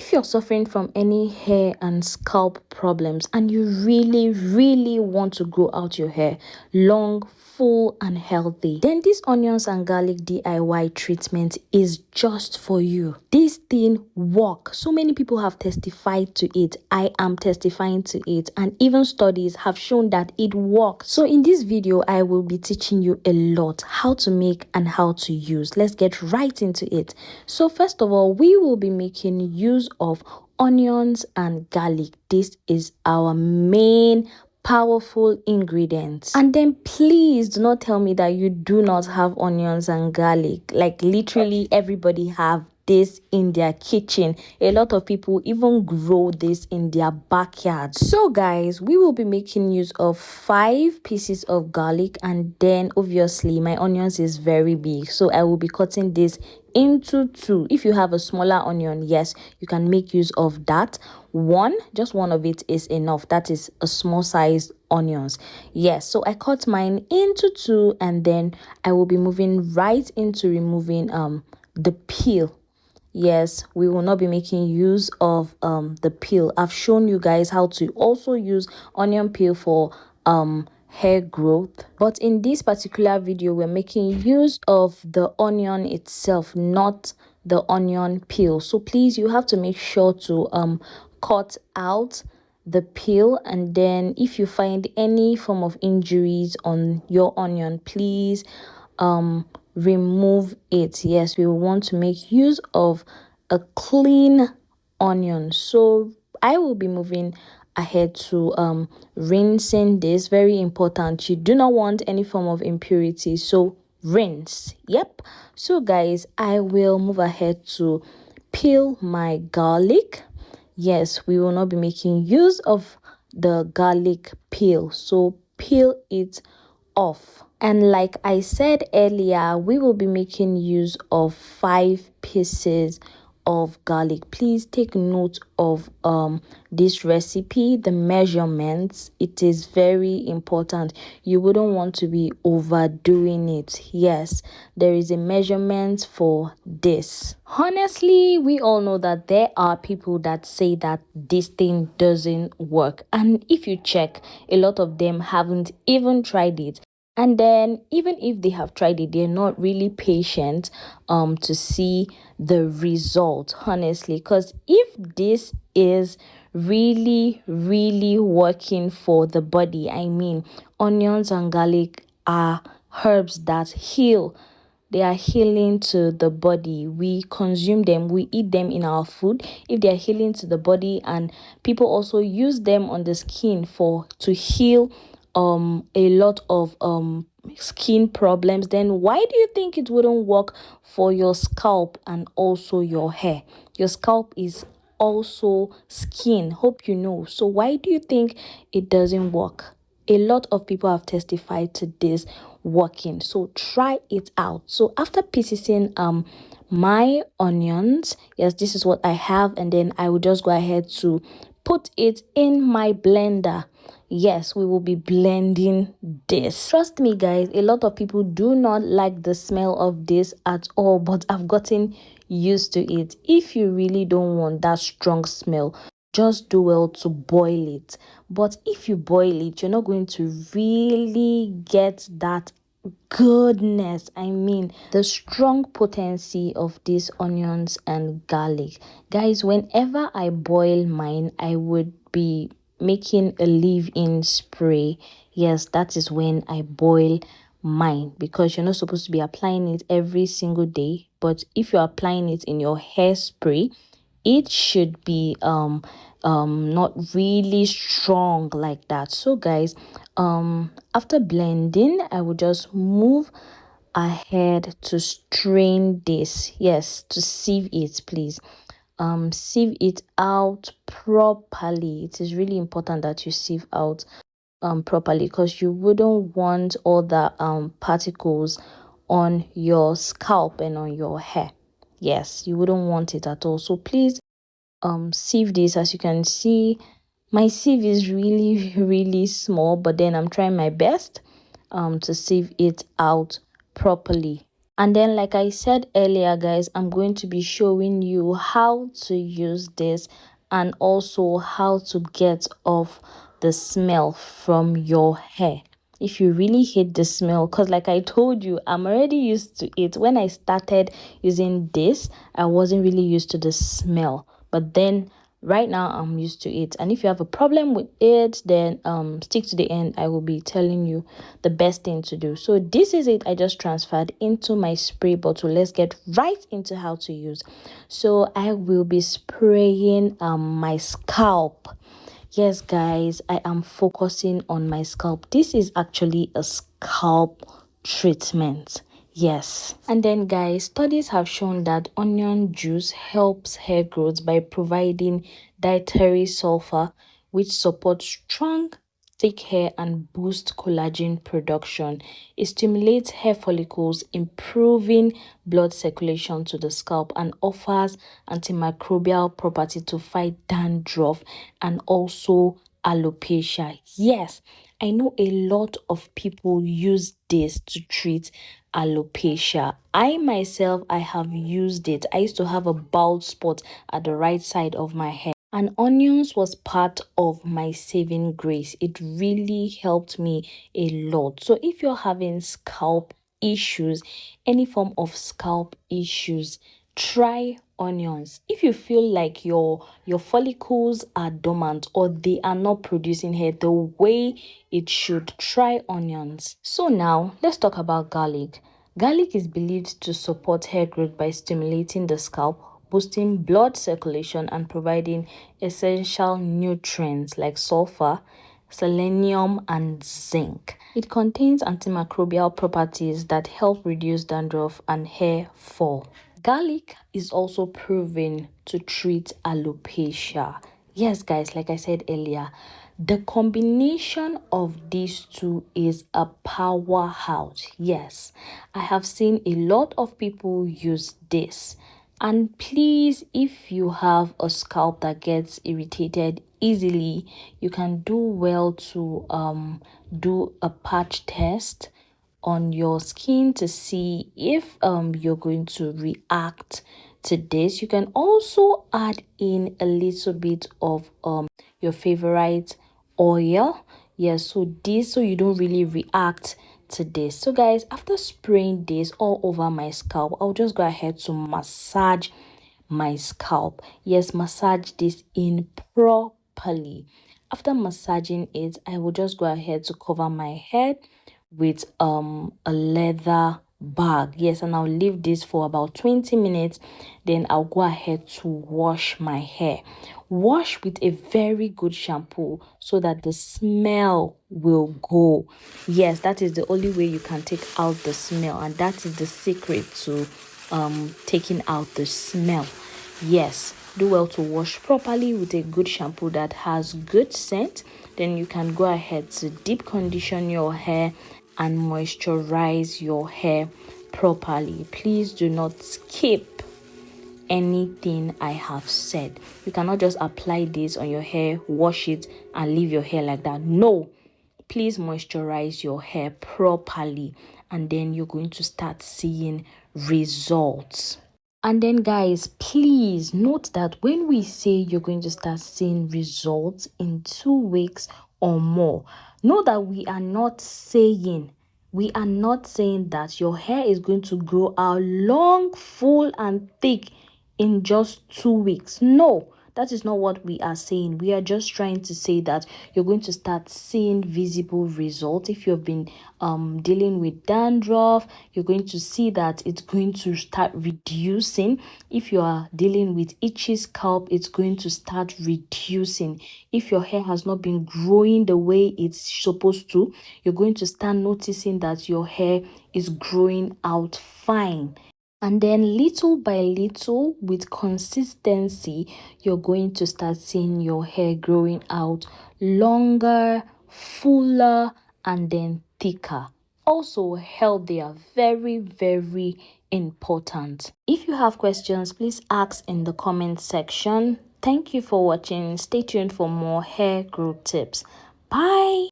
If you're suffering from any hair and scalp problems and you really want to grow out your hair long, full and healthy, then this onions and garlic DIY treatment is just for you. This thing works. So many people have testified to it. I am testifying to it, and even studies have shown that it works. So in this video, I will be teaching you a lot how to make and how to use. Let's get right into it. So first of all, we will be making use of onions and garlic. This is our main powerful ingredients. And then please do not tell me that you do not have onions and garlic. Like literally everybody have this in their kitchen. A lot of people even grow this in their backyard. So guys, we will be making use of 5 pieces of garlic, and then obviously my onions is very big, so I will be cutting this into 2. If you have a smaller onion, yes, you can make use of that. Just one of it is enough. That is a small size onions. Yes, so I cut mine into 2, and then I will be moving right into removing the peel. Yes, we will not be making use of the peel. I've shown you guys how to also use onion peel for hair growth, but in this particular video we're making use of the onion itself, not the onion peel. So please, you have to make sure to cut out the peel, and then if you find any form of injuries on your onion, please remove it. Yes, we want to make use of a clean onion. So I will be moving ahead to rinsing this. Very important, you do not want any form of impurity, so rinse. Yep. So guys, I will move ahead to peel my garlic. Yes, we will not be making use of the garlic peel, so peel it off. And like I said earlier, we will be making use of 5 pieces of garlic. Please take note of this recipe, the measurements. It is very important. You wouldn't want to be overdoing it. Yes, there is a measurement for this. Honestly, we all know that there are people that say that this thing doesn't work, and if you check, a lot of them haven't even tried it. And then even if they have tried it, they're not really patient to see the result, honestly. Because if this is really working for the body, I mean, onions and garlic are herbs that heal. They are healing to the body. We consume them, we eat them in our food. If they are healing to the body, and people also use them on the skin to heal a lot of skin problems, then why do you think it wouldn't work for your scalp and also your hair? Your scalp is also skin, hope you know. So why do you think it doesn't work? A lot of people have testified to this working, so try it out. So after piecing my onions, yes, this is what I have, and then I will just go ahead to put it in my blender. Yes, we will be blending this. Trust me guys, a lot of people do not like the smell of this at all, but I've gotten used to it. If you really don't want that strong smell, just do well to boil it. But if you boil it, you're not going to really get that goodness. I mean, the strong potency of these onions and garlic. Guys, whenever I boil mine, I would be making a leave-in spray. Yes, that is when I boil mine, because you're not supposed to be applying it every single day. But if you're applying it in your hairspray, it should be not really strong like that. So guys, after blending, I will just move ahead to strain this. Yes, to sieve it, please. Sieve it out properly. It is really important that you sieve out properly, because you wouldn't want all the particles on your scalp and on your hair. Yes, you wouldn't want it at all. So please sieve this. As you can see, my sieve is really small, but then I'm trying my best to sieve it out properly. And then, like I said earlier, guys, I'm going to be showing you how to use this and also how to get off the smell from your hair. If you really hate the smell, because like I told you, I'm already used to it. When I started using this, I wasn't really used to the smell. But then right now I'm used to it, and if you have a problem with it, then stick to the end. I will be telling you the best thing to do. So this is it. I just transferred into my spray bottle. Let's get right into how to use. So I will be spraying my scalp. Yes, guys, I am focusing on my scalp. This is actually a scalp treatment. Yes. And then, guys, studies have shown that onion juice helps hair growth by providing dietary sulfur, which supports strong, thick hair and boost collagen production. It stimulates hair follicles, improving blood circulation to the scalp, and offers antimicrobial property to fight dandruff and also alopecia. Yes, I know a lot of people use this to treat alopecia. I myself, I have used it. I used to have a bald spot at the right side of my head, and onions was part of my saving grace. It really helped me a lot. So if you're having scalp issues, any form of scalp issues, try onions. If you feel like your follicles are dormant or they are not producing hair the way it should, try onions. So now let's talk about garlic. Garlic is believed to support hair growth by stimulating the scalp, boosting blood circulation and providing essential nutrients like sulfur, selenium and zinc. It contains antimicrobial properties that help reduce dandruff and hair fall. Garlic is also proven to treat alopecia. Yes, guys, like I said earlier, the combination of these two is a powerhouse. Yes, I have seen a lot of people use this. And please, if you have a scalp that gets irritated easily, you can do well to do a patch test on your skin to see if you're going to react to this. You can also add in a little bit of your favorite oil. Yes, so you don't really react to this. So guys, after spraying this all over my scalp, I'll just go ahead to massage my scalp. Yes, massage this in properly. After massaging it, I will just go ahead to cover my head with a leather bag. Yes, and I'll leave this for about 20 minutes. Then I'll go ahead to wash my hair. Wash with a very good shampoo so that the smell will go. Yes, that is the only way you can take out the smell, and that is the secret to taking out the smell. Yes, do well to wash properly with a good shampoo that has good scent. Then you can go ahead to deep condition your hair and moisturize your hair properly. Please do not skip anything I have said. You cannot just apply this on your hair, wash it and leave your hair like that. No, please moisturize your hair properly, and then you're going to start seeing results. And then guys, please note that when we say you're going to start seeing results in 2 weeks or more, know that we are not saying that your hair is going to grow out long, full and thick in just 2 weeks. No, that is not what we are saying. We are just trying to say that you're going to start seeing visible results. If you've been dealing with dandruff, you're going to see that it's going to start reducing. If you are dealing with itchy scalp, it's going to start reducing. If your hair has not been growing the way it's supposed to, you're going to start noticing that your hair is growing out fine. And then little by little, with consistency, you're going to start seeing your hair growing out longer, fuller, and then thicker. Also, healthier. Very, very important. If you have questions, please ask in the comment section. Thank you for watching. Stay tuned for more hair growth tips. Bye.